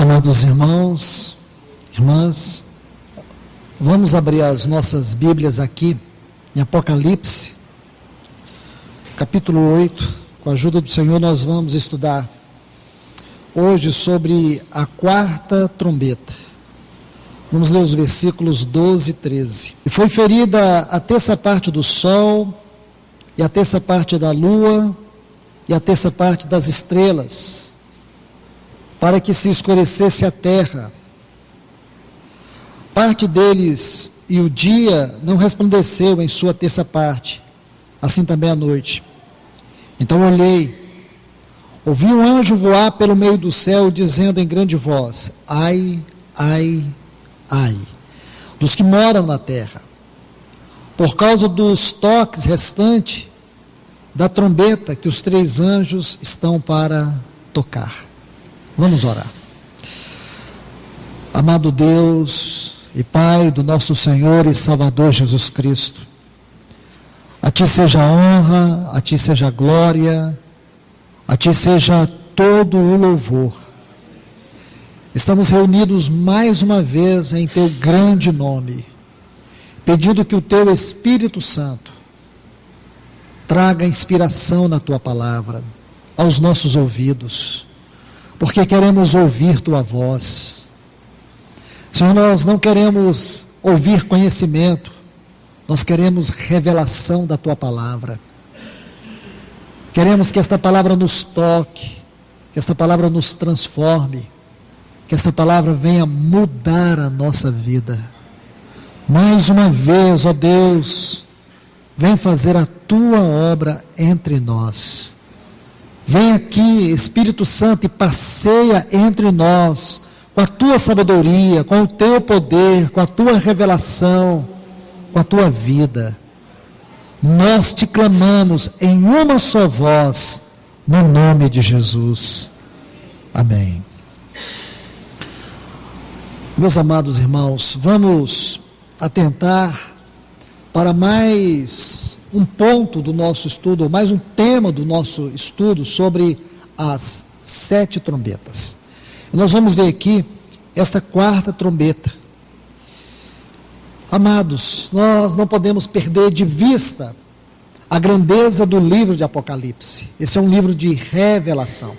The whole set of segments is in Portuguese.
Amados irmãos, irmãs, vamos abrir as nossas Bíblias aqui em Apocalipse, capítulo 8. Com a ajuda do Senhor nós vamos estudar hoje sobre a quarta trombeta. Vamos ler os versículos 12 e 13. E foi ferida a terça parte do sol, e a terça parte da lua, e a terça parte das estrelas, para que se escurecesse a terra. Parte deles e o dia não resplandeceu em sua terça parte, assim também a noite. Então olhei, ouvi um anjo voar pelo meio do céu, dizendo em grande voz: ai, ai, ai, dos que moram na terra, por causa dos toques restantes da trombeta que os 3 anjos estão para tocar. Vamos orar. Amado Deus e Pai do nosso Senhor e Salvador Jesus Cristo, a Ti seja a honra, a Ti seja a glória, a Ti seja todo o louvor. Estamos reunidos mais uma vez em Teu grande nome, pedindo que o Teu Espírito Santo traga inspiração na Tua palavra aos nossos ouvidos, porque queremos ouvir Tua voz. Senhor, nós não queremos ouvir conhecimento, nós queremos revelação da Tua palavra. Queremos que esta palavra nos toque, que esta palavra nos transforme, que esta palavra venha mudar a nossa vida. Mais uma vez, ó Deus, vem fazer a Tua obra entre nós. Vem aqui, Espírito Santo, e passeia entre nós, com a Tua sabedoria, com o Teu poder, com a Tua revelação, com a Tua vida. Nós Te clamamos em uma só voz, no nome de Jesus. Amém. Meus amados irmãos, vamos atentar para mais um ponto do nosso estudo, ou mais um tema do nosso estudo sobre as 7 trombetas. E nós vamos ver aqui esta quarta trombeta. Amados, nós não podemos perder de vista a grandeza do livro de Apocalipse. Esse é um livro de revelação.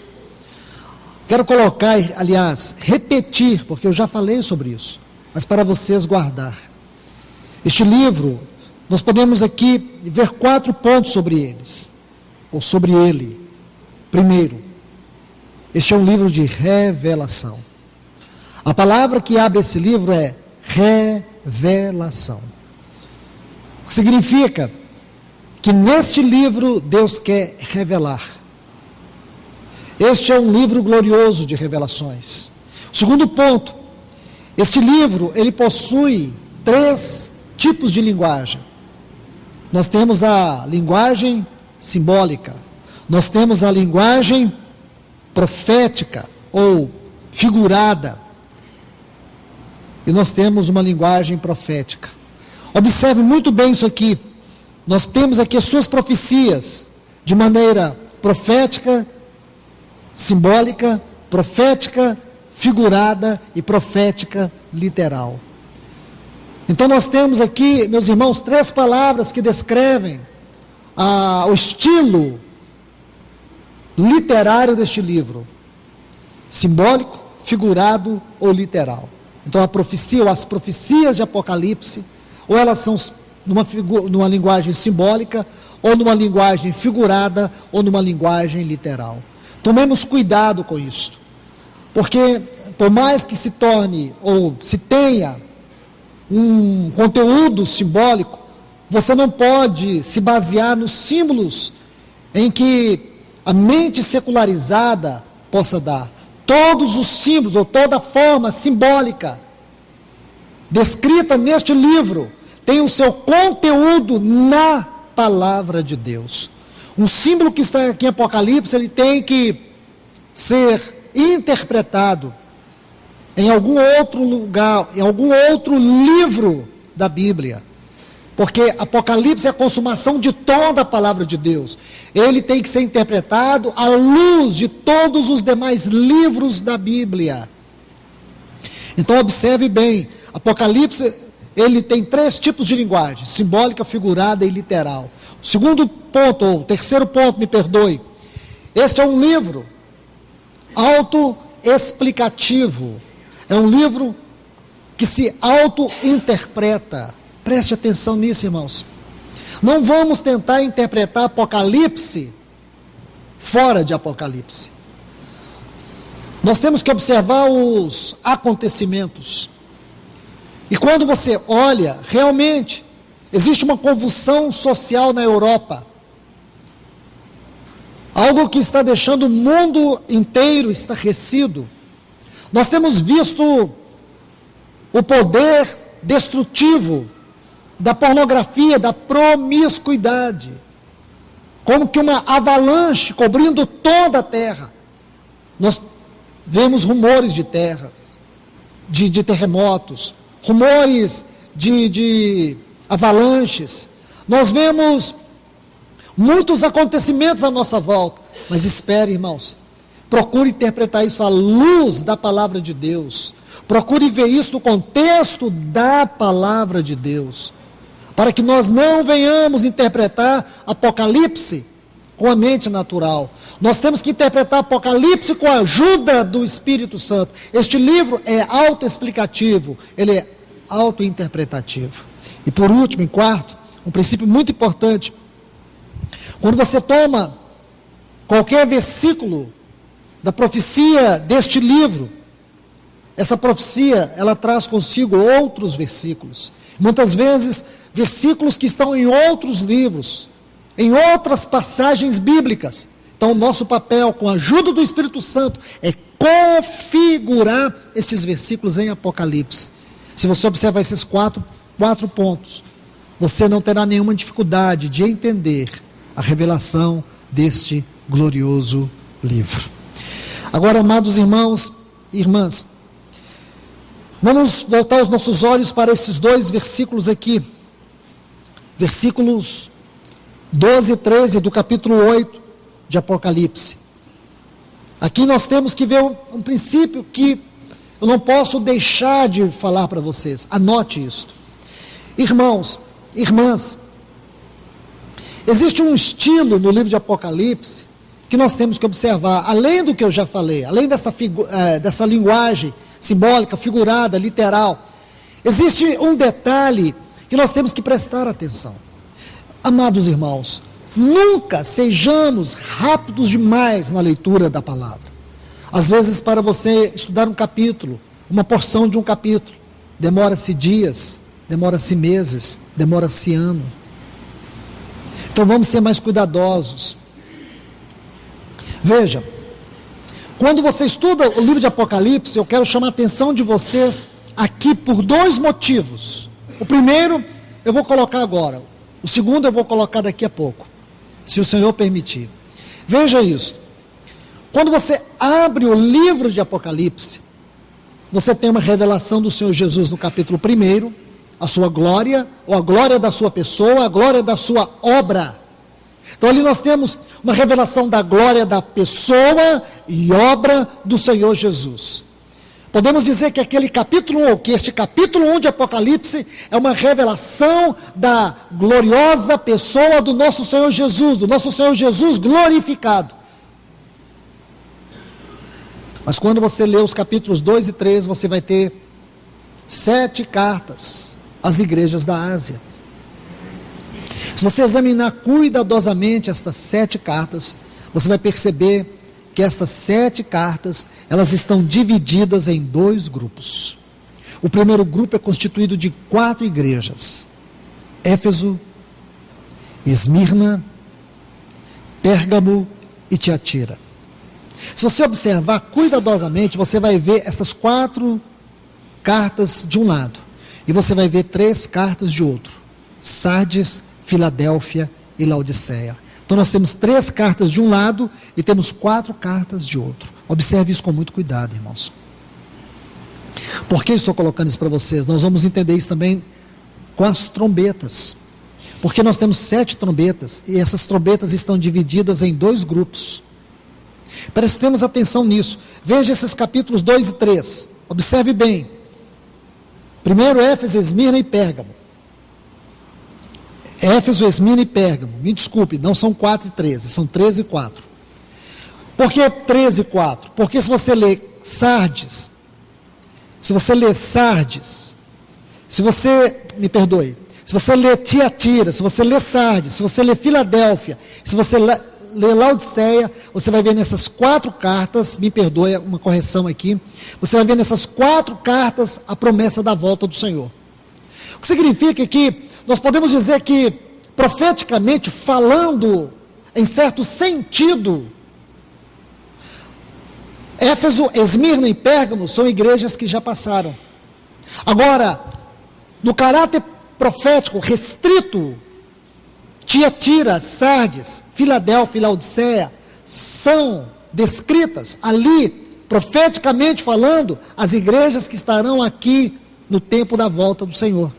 Quero colocar, aliás, repetir, porque eu já falei sobre isso, mas para vocês guardar. Este livro, nós podemos aqui ver 4 pontos sobre eles, ou sobre ele. Primeiro, este é um livro de revelação. A palavra que abre esse livro é revelação. O que significa que neste livro Deus quer revelar. Este é um livro glorioso de revelações. Segundo ponto, este livro, ele possui 3 tipos de linguagem. Nós temos a linguagem simbólica, nós temos a linguagem profética ou figurada, e nós temos uma linguagem profética. Observe muito bem isso aqui. Nós temos aqui as suas profecias de maneira profética, simbólica, profética, figurada e profética literal. Então nós temos aqui, meus irmãos, 3 palavras que descrevem o estilo literário deste livro: simbólico, figurado ou literal. Então a profecia, ou as profecias de Apocalipse, ou elas são numa linguagem simbólica, ou numa linguagem figurada, ou numa linguagem literal. Tomemos cuidado com isso, porque por mais que se torne, ou se tenha um conteúdo simbólico, você não pode se basear nos símbolos em que a mente secularizada possa dar. Todos os símbolos, ou toda forma simbólica descrita neste livro, tem o seu conteúdo na palavra de Deus. Um símbolo que está aqui em Apocalipse, ele tem que ser interpretado em algum outro lugar, em algum outro livro da Bíblia. Porque Apocalipse é a consumação de toda a palavra de Deus. Ele tem que ser interpretado à luz de todos os demais livros da Bíblia. Então observe bem, Apocalipse, ele tem 3 tipos de linguagem: simbólica, figurada e literal. O segundo ponto, ou o terceiro ponto, me perdoe, este é um livro autoexplicativo, é um livro que se auto-interpreta. Preste atenção nisso, irmãos. Não vamos tentar interpretar Apocalipse fora de Apocalipse. Nós temos que observar os acontecimentos. E quando você olha, realmente, existe uma convulsão social na Europa. Algo que está deixando o mundo inteiro estarrecido. Nós temos visto o poder destrutivo da pornografia, da promiscuidade, como que uma avalanche cobrindo toda a terra. Nós vemos rumores de terras, de terremotos, rumores de avalanches. Nós vemos muitos acontecimentos à nossa volta. Mas espere, irmãos, procure interpretar isso à luz da palavra de Deus. Procure ver isso no contexto da palavra de Deus, para que nós não venhamos interpretar Apocalipse com a mente natural. Nós temos que interpretar Apocalipse com a ajuda do Espírito Santo. Este livro é autoexplicativo, ele é autointerpretativo. E por último, em quarto, um princípio muito importante: quando você toma qualquer versículo da profecia deste livro, essa profecia, ela traz consigo outros versículos. Muitas vezes, versículos que estão em outros livros, em outras passagens bíblicas. Então, o nosso papel, com a ajuda do Espírito Santo, é configurar esses versículos em Apocalipse. Se você observar esses quatro pontos, você não terá nenhuma dificuldade de entender a revelação deste glorioso livro. Agora, amados irmãos e irmãs, vamos voltar os nossos olhos para esses 2 versículos aqui, versículos 12 e 13 do capítulo 8 de Apocalipse. Aqui nós temos que ver um princípio que eu não posso deixar de falar para vocês. Anote isto. Irmãos, irmãs, existe um estilo no livro de Apocalipse que nós temos que observar, além do que eu já falei, além dessa linguagem simbólica, figurada, literal. Existe um detalhe que nós temos que prestar atenção. Amados irmãos, nunca sejamos rápidos demais na leitura da palavra. Às vezes, para você estudar um capítulo, uma porção de um capítulo, demora-se dias, demora-se meses, demora-se ano. Então vamos ser mais cuidadosos. Veja, quando você estuda o livro de Apocalipse, eu quero chamar a atenção de vocês aqui por 2 motivos. O primeiro eu vou colocar agora, o segundo eu vou colocar daqui a pouco, se o Senhor permitir. Veja isso. Quando você abre o livro de Apocalipse, você tem uma revelação do Senhor Jesus no capítulo 1, a sua glória, ou a glória da sua pessoa, a glória da sua obra. Então ali nós temos uma revelação da glória da pessoa e obra do Senhor Jesus. Podemos dizer que aquele capítulo 1, ou que este capítulo 1 de Apocalipse é uma revelação da gloriosa pessoa do nosso Senhor Jesus, do nosso Senhor Jesus glorificado. Mas quando você lê os capítulos 2 e 3, você vai ter 7 cartas às igrejas da Ásia. Se você examinar cuidadosamente estas 7 cartas, você vai perceber que estas 7 cartas, elas estão divididas em 2 grupos. O primeiro grupo é constituído de 4 igrejas: Éfeso, Esmirna, Pérgamo e Tiatira. Se você observar cuidadosamente, você vai ver essas 4 cartas de um lado, e você vai ver 3 cartas de outro: Sardes, Filadélfia e Laodiceia. Então nós temos 3 cartas de um lado e temos 4 cartas de outro. Observe isso com muito cuidado, irmãos. Por que eu estou colocando isso para vocês? Nós vamos entender isso também com as trombetas. Porque nós temos 7 trombetas e essas trombetas estão divididas em 2 grupos. Prestemos atenção nisso. Veja esses capítulos 2 e 3. Observe bem. Primeiro, Éfeso, Esmirna e Pérgamo. Éfeso, Esmirna e Pérgamo. Me desculpe, não são 4 e 13, são 13 e 4. Por que 13 e 4? Porque se você lê Sardes, se você lê Tiatira, se você lê Sardes, se você lê Filadélfia, se você lê Laodiceia, você vai ver nessas 4 cartas, me perdoe uma correção aqui, você vai ver nessas 4 cartas a promessa da volta do Senhor. O que significa que nós podemos dizer que, profeticamente falando, em certo sentido, Éfeso, Esmirna e Pérgamo são igrejas que já passaram. Agora, no caráter profético restrito, Tiatira, Sardes, Filadélfia e Laodiceia são descritas ali, profeticamente falando, as igrejas que estarão aqui no tempo da volta do Senhor.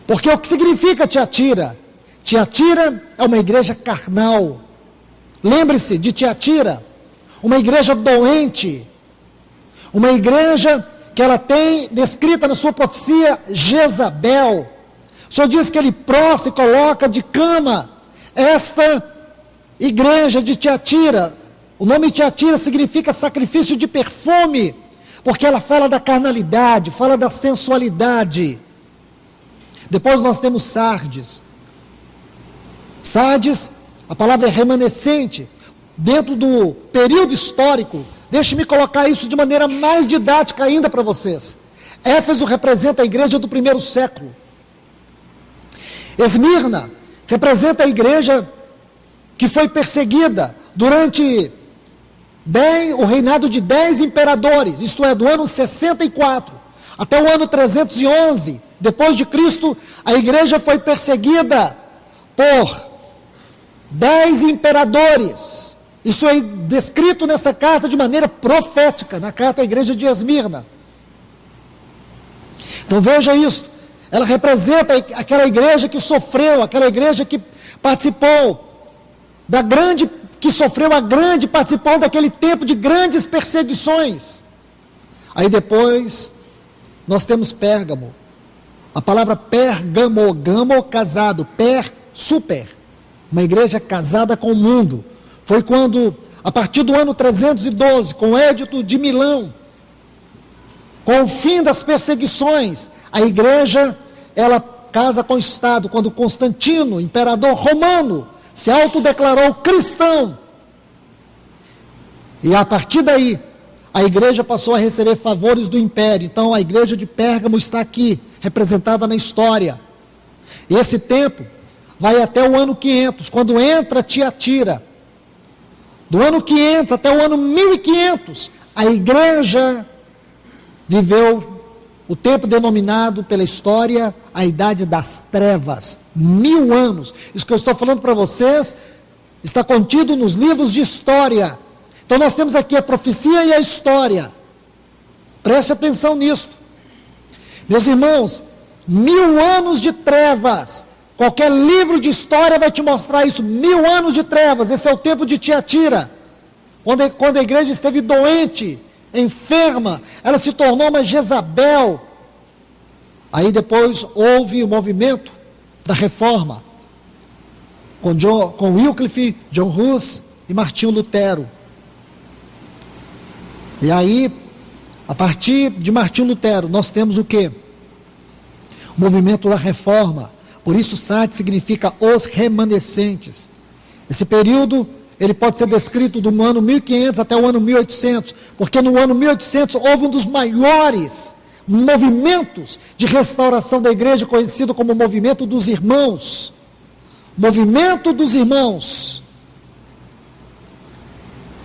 Porque o que significa Tiatira? Tiatira é uma igreja carnal. Lembre-se de Tiatira, uma igreja doente, uma igreja que ela tem descrita na sua profecia Jezabel. O Senhor diz que ele prostra e coloca de cama esta igreja de Tiatira. O nome Tiatira significa sacrifício de perfume, porque ela fala da carnalidade, fala da sensualidade. Depois nós temos Sardes. Sardes, a palavra é remanescente. Dentro do período histórico, deixe-me colocar isso de maneira mais didática ainda para vocês. Éfeso representa a igreja do 1º século. Esmirna representa a igreja que foi perseguida durante o reinado de 10 imperadores, isto é, do ano 64 até o ano 311, depois de Cristo, a igreja foi perseguida por 10 imperadores. Isso é descrito nesta carta de maneira profética, na carta à igreja de Esmirna. Então veja isso, ela representa aquela igreja que sofreu, aquela igreja que participou participou daquele tempo de grandes perseguições. Aí depois, nós temos Pérgamo. A palavra Pérgamo, gamo, casado, super, uma igreja casada com o mundo. Foi quando, a partir do ano 312, com o Édito de Milão, com o fim das perseguições, a igreja, ela casa com o Estado, quando Constantino, imperador romano, se autodeclarou cristão. E a partir daí, a igreja passou a receber favores do império. Então a igreja de Pérgamo está aqui, representada na história. E esse tempo vai até o ano 500, quando entra Tiatira. Do ano 500 até o ano 1500, a igreja viveu o tempo denominado pela história a Idade das Trevas, 1000 anos. Isso que eu estou falando para vocês está contido nos livros de história. Então nós temos aqui a profecia e a história. Preste atenção nisto. Meus irmãos, 1000 anos de trevas. Qualquer livro de história vai te mostrar isso. 1000 anos de trevas. Esse é o tempo de Tiatira. Quando a igreja esteve doente, enferma, ela se tornou uma Jezabel. Aí depois houve o movimento da reforma, com Wycliffe, John Hus e Martinho Lutero. E aí, a partir de Martinho Lutero, nós temos o quê? O movimento da reforma. Por isso Sardes significa os remanescentes. Esse período, ele pode ser descrito do ano 1500 até o ano 1800, porque no ano 1800 houve um dos maiores movimentos de restauração da igreja, conhecido como movimento dos irmãos. Movimento dos irmãos.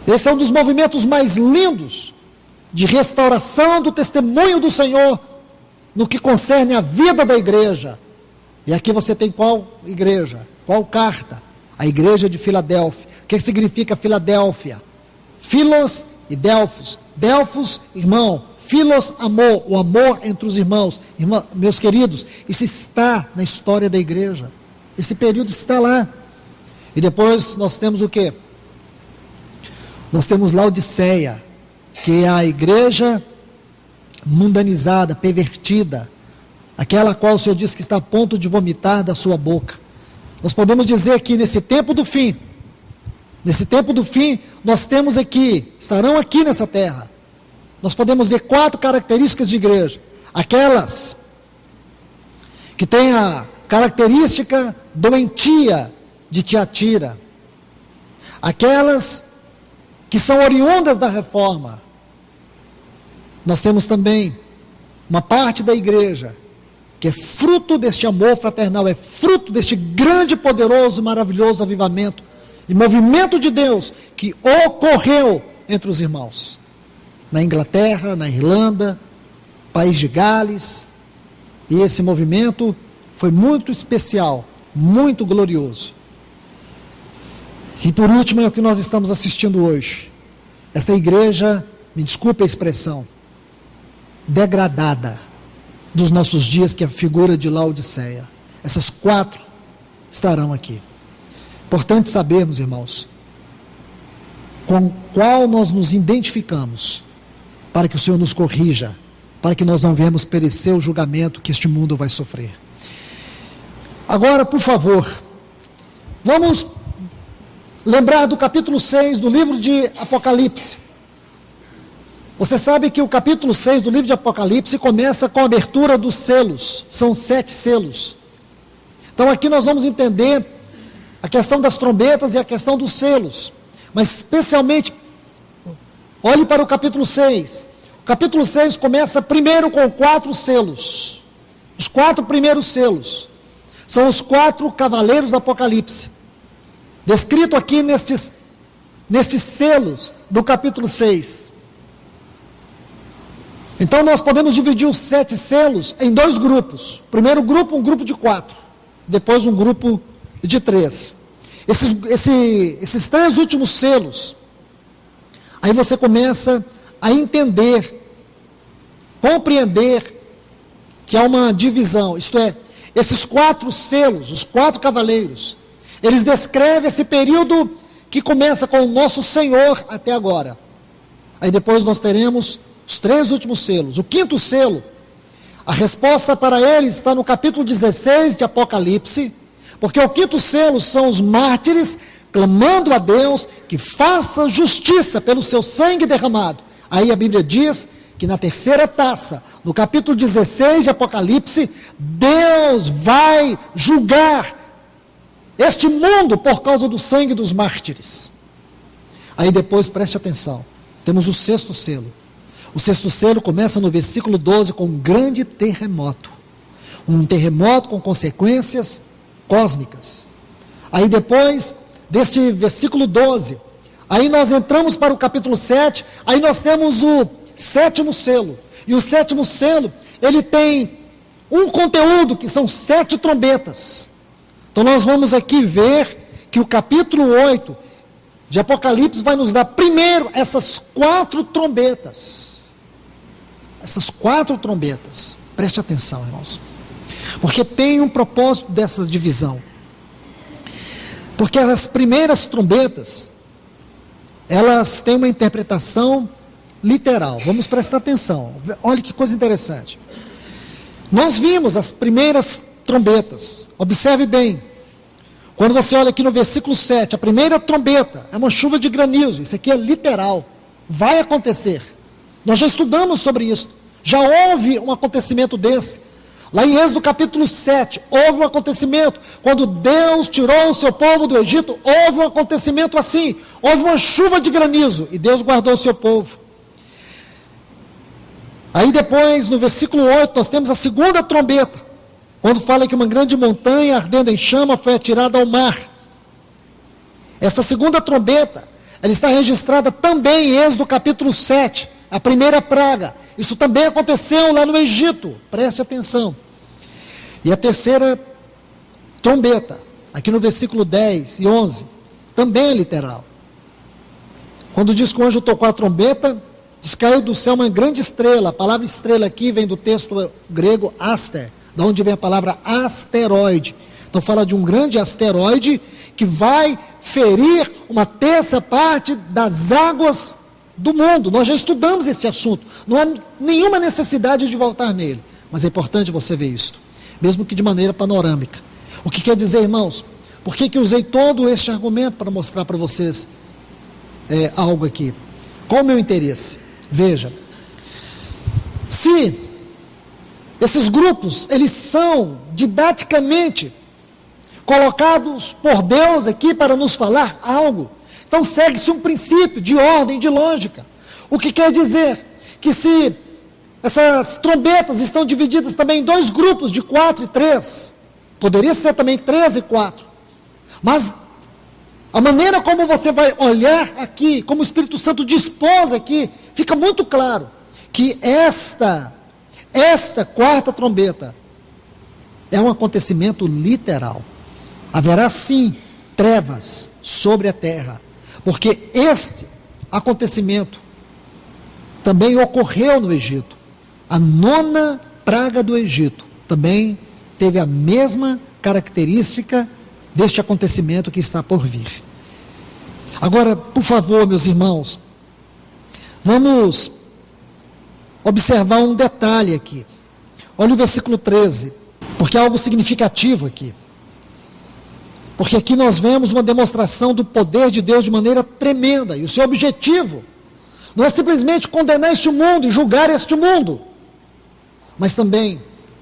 Esse é um dos movimentos mais lindos de restauração do testemunho do Senhor no que concerne a vida da igreja. E aqui você tem qual igreja? Qual carta? A igreja de Filadélfia. O que significa Filadélfia? Filos e Delfos. Delfos, irmão. Filos, amor. O amor entre os irmãos. Meus queridos, isso está na história da igreja. Esse período está lá. E depois nós temos o quê? Nós temos Laodiceia, que é a igreja mundanizada, pervertida, aquela a qual o Senhor diz que está a ponto de vomitar da sua boca. Nós podemos dizer que nesse tempo do fim, nós temos aqui, estarão aqui nessa terra, nós podemos ver 4 características de igreja. Aquelas que têm a característica doentia de Tiatira, aquelas que são oriundas da reforma. Nós temos também uma parte da igreja que é fruto deste amor fraternal, é fruto deste grande, poderoso, maravilhoso avivamento e movimento de Deus que ocorreu entre os irmãos, na Inglaterra, na Irlanda, país de Gales, e esse movimento foi muito especial, muito glorioso. E por último é o que nós estamos assistindo hoje, esta igreja, me desculpe a expressão, degradada dos nossos dias, que é a figura de Laodiceia. Essas 4 estarão aqui. Importante sabermos, irmãos, com qual nós nos identificamos, para que o Senhor nos corrija, para que nós não venhamos perecer o julgamento que este mundo vai sofrer. Agora, por favor, vamos lembrar do capítulo 6 do livro de Apocalipse. Você sabe que o capítulo 6 do livro de Apocalipse começa com a abertura dos selos, são 7 selos. Então aqui nós vamos entender a questão das trombetas e a questão dos selos, mas especialmente, olhe para o capítulo 6. O capítulo 6 começa primeiro com 4 selos. Os 4 primeiros selos são os 4 cavaleiros do Apocalipse, descrito aqui nestes selos do capítulo 6. Então nós podemos dividir os 7 selos em 2 grupos. Primeiro grupo, um grupo de 4, depois um grupo de 3. Esses 3 últimos selos, aí você começa a entender, compreender que há uma divisão, isto é, esses 4 selos, os 4 cavaleiros, eles descrevem esse período que começa com o nosso Senhor até agora. Aí depois nós teremos os 3 últimos selos. O 5º selo, a resposta para ele está no capítulo 16 de Apocalipse, porque o 5º selo são os mártires clamando a Deus que faça justiça pelo seu sangue derramado. Aí a Bíblia diz que na 3ª taça, no capítulo 16 de Apocalipse, Deus vai julgar este mundo por causa do sangue dos mártires. Aí depois, preste atenção, temos o 6º selo. O 6º selo começa no versículo 12 com um grande terremoto. Um terremoto com consequências cósmicas. Aí depois deste versículo 12, aí nós entramos para o capítulo 7, aí nós temos o 7º selo. E o 7º selo, ele tem um conteúdo que são 7 trombetas. Então nós vamos aqui ver que o capítulo 8 de Apocalipse vai nos dar primeiro essas 4 trombetas. Essas 4 trombetas. Preste atenção, irmãos. Porque tem um propósito dessa divisão. Porque as primeiras trombetas, elas têm uma interpretação literal. Vamos prestar atenção. Olha que coisa interessante. Nós vimos as primeiras trombetas. Observe bem. Quando você olha aqui no versículo 7, a primeira trombeta é uma chuva de granizo. Isso aqui é literal. Vai acontecer. Nós já estudamos sobre isso. Já houve um acontecimento desse. Lá em Êxodo capítulo 7, houve um acontecimento. Quando Deus tirou o seu povo do Egito, houve um acontecimento assim. Houve uma chuva de granizo e Deus guardou o seu povo. Aí depois, no versículo 8, nós temos a segunda trombeta. Quando fala que uma grande montanha ardendo em chama foi atirada ao mar. Essa segunda trombeta, ela está registrada também em Êxodo capítulo 7, a primeira praga. Isso também aconteceu lá no Egito, preste atenção. E a terceira trombeta, aqui no versículo 10 e 11, também é literal. Quando diz que o anjo tocou a trombeta, diz que caiu do céu uma grande estrela. A palavra estrela aqui vem do texto grego aster, da onde vem a palavra asteroide. Então fala de um grande asteroide que vai ferir uma terça parte das águas do mundo. Nós já estudamos esse assunto, não há nenhuma necessidade de voltar nele. mas é importante você ver isto, mesmo que de maneira panorâmica. O que quer dizer, irmãos? Por que eu usei todo este argumento para mostrar para vocês algo aqui? Qual o meu interesse? Veja, se esses grupos, eles são didaticamente colocados por Deus aqui para nos falar algo, então segue-se um princípio de ordem, de lógica. O que quer dizer? Que se essas trombetas estão divididas também em dois grupos de 4 e 3, poderia ser também 3 e 4, mas a maneira como você vai olhar aqui, como o Espírito Santo dispôs aqui, fica muito claro que esta quarta trombeta é um acontecimento literal. Haverá sim trevas sobre a terra, porque este acontecimento também ocorreu no Egito. A 9ª praga do Egito também teve a mesma característica deste acontecimento que está por vir. Agora, por favor, meus irmãos, vamos observar um detalhe aqui. Olha o versículo 13, porque é algo significativo aqui. Porque aqui nós vemos uma demonstração do poder de Deus de maneira tremenda, e o seu objetivo não é simplesmente condenar este mundo e julgar este mundo, mas também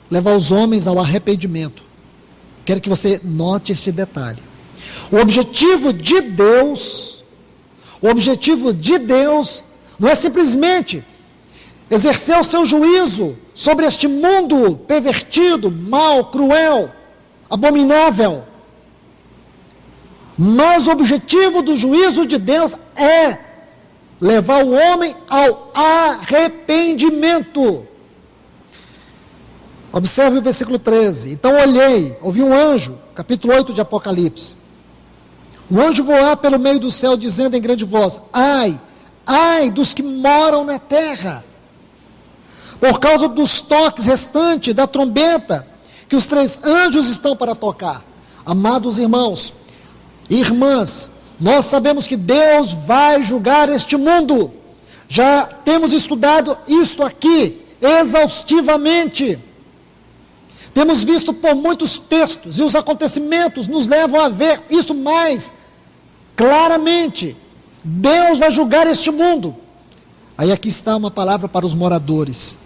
levar os homens ao arrependimento. Quero que você note este detalhe. O objetivo de Deus não é simplesmente exercer o seu juízo sobre este mundo pervertido, mau, cruel, abominável. Mas o objetivo do juízo de Deus é levar o homem ao arrependimento. Observe o versículo 13. Então ouvi um anjo, capítulo 8 de Apocalipse. Um anjo voar pelo meio do céu, dizendo em grande voz: ai, ai dos que moram na terra, por causa dos toques restantes da trombeta, que os 3 anjos estão para tocar. Amados irmãos e irmãs, nós sabemos que Deus vai julgar este mundo. Já temos estudado isto aqui exaustivamente. Temos visto por muitos textos, e os acontecimentos nos levam a ver isso mais claramente. Deus vai julgar este mundo. Aí aqui está uma palavra para os moradores.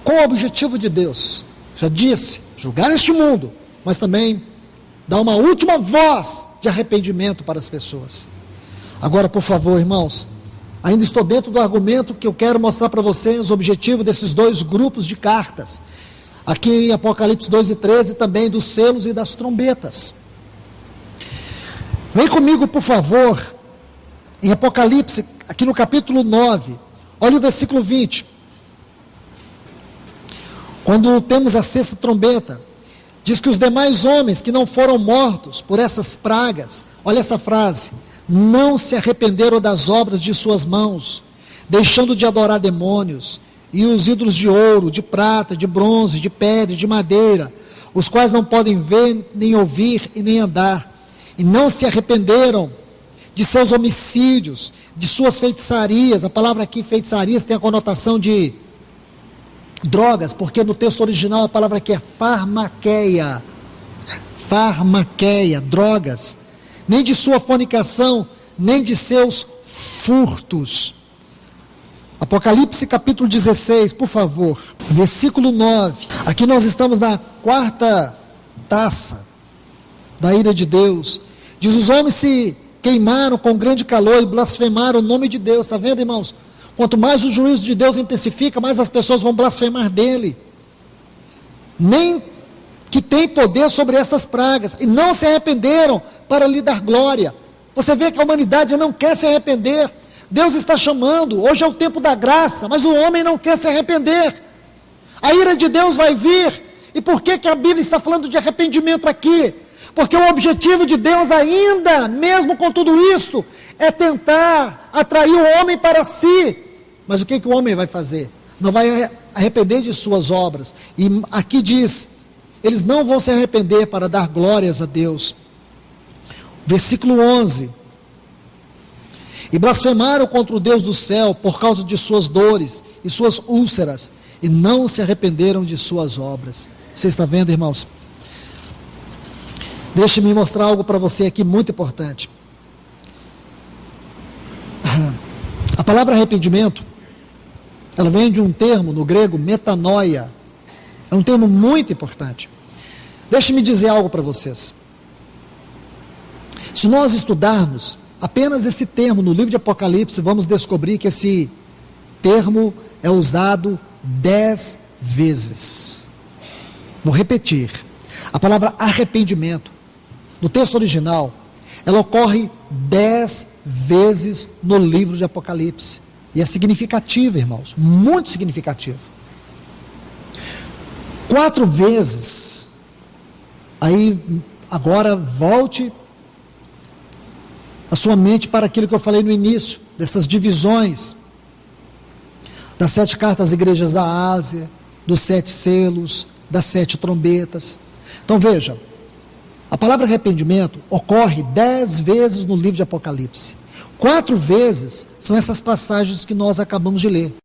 Qual o objetivo de Deus? Já disse, julgar este mundo, mas também dar uma última voz de arrependimento para as pessoas. Agora, por favor, irmãos, ainda estou dentro do argumento que eu quero mostrar para vocês, o objetivo desses 2 grupos de cartas. Aqui em Apocalipse 2 e 13, também dos selos e das trombetas. Vem comigo, por favor, em Apocalipse, aqui no capítulo 9, olha o versículo 20. Quando temos a 6ª trombeta, diz que os demais homens que não foram mortos por essas pragas, olha essa frase, não se arrependeram das obras de suas mãos, deixando de adorar demônios, e os ídolos de ouro, de prata, de bronze, de pedra, de madeira, os quais não podem ver, nem ouvir e nem andar, e não se arrependeram de seus homicídios, de suas feitiçarias. A palavra aqui, feitiçarias, tem a conotação de drogas, porque no texto original a palavra aqui é farmaqueia, drogas, nem de sua fornicação, nem de seus furtos. Apocalipse capítulo 16, por favor, versículo 9, aqui nós estamos na 4ª taça da ira de Deus. Diz: os homens se queimaram com grande calor e blasfemaram o nome de Deus. Está vendo, irmãos? Quanto mais o juízo de Deus intensifica, mais as pessoas vão blasfemar dele. Nem que tem poder sobre essas pragas, e não se arrependeram para lhe dar glória. Você vê que a humanidade não quer se arrepender. Deus está chamando, hoje é o tempo da graça, mas o homem não quer se arrepender. A ira de Deus vai vir. E por que a Bíblia está falando de arrependimento aqui? Porque o objetivo de Deus ainda, mesmo com tudo isto, é tentar atrair o homem para si. Mas o que o homem vai fazer? Não vai arrepender de suas obras. E aqui diz, eles não vão se arrepender para dar glórias a Deus. Versículo 11. E blasfemaram contra o Deus do céu por causa de suas dores e suas úlceras, e não se arrependeram de suas obras. Você está vendo, irmãos? Deixe-me mostrar algo para você aqui muito importante. A palavra arrependimento, ela vem de um termo no grego, metanoia. É um termo muito importante. Deixe-me dizer algo para vocês. Se nós estudarmos apenas esse termo no livro de Apocalipse, vamos descobrir que esse termo é usado 10 vezes. Vou repetir. A palavra arrependimento, no texto original, ela ocorre 10 vezes no livro de Apocalipse. E é significativo, irmãos, muito significativo. 4 vezes, aí agora volte a sua mente para aquilo que eu falei no início, dessas divisões, das 7 cartas às igrejas da Ásia, dos 7 selos, das 7 trombetas. Então veja, a palavra arrependimento ocorre 10 vezes no livro de Apocalipse. 4 vezes são essas passagens que nós acabamos de ler.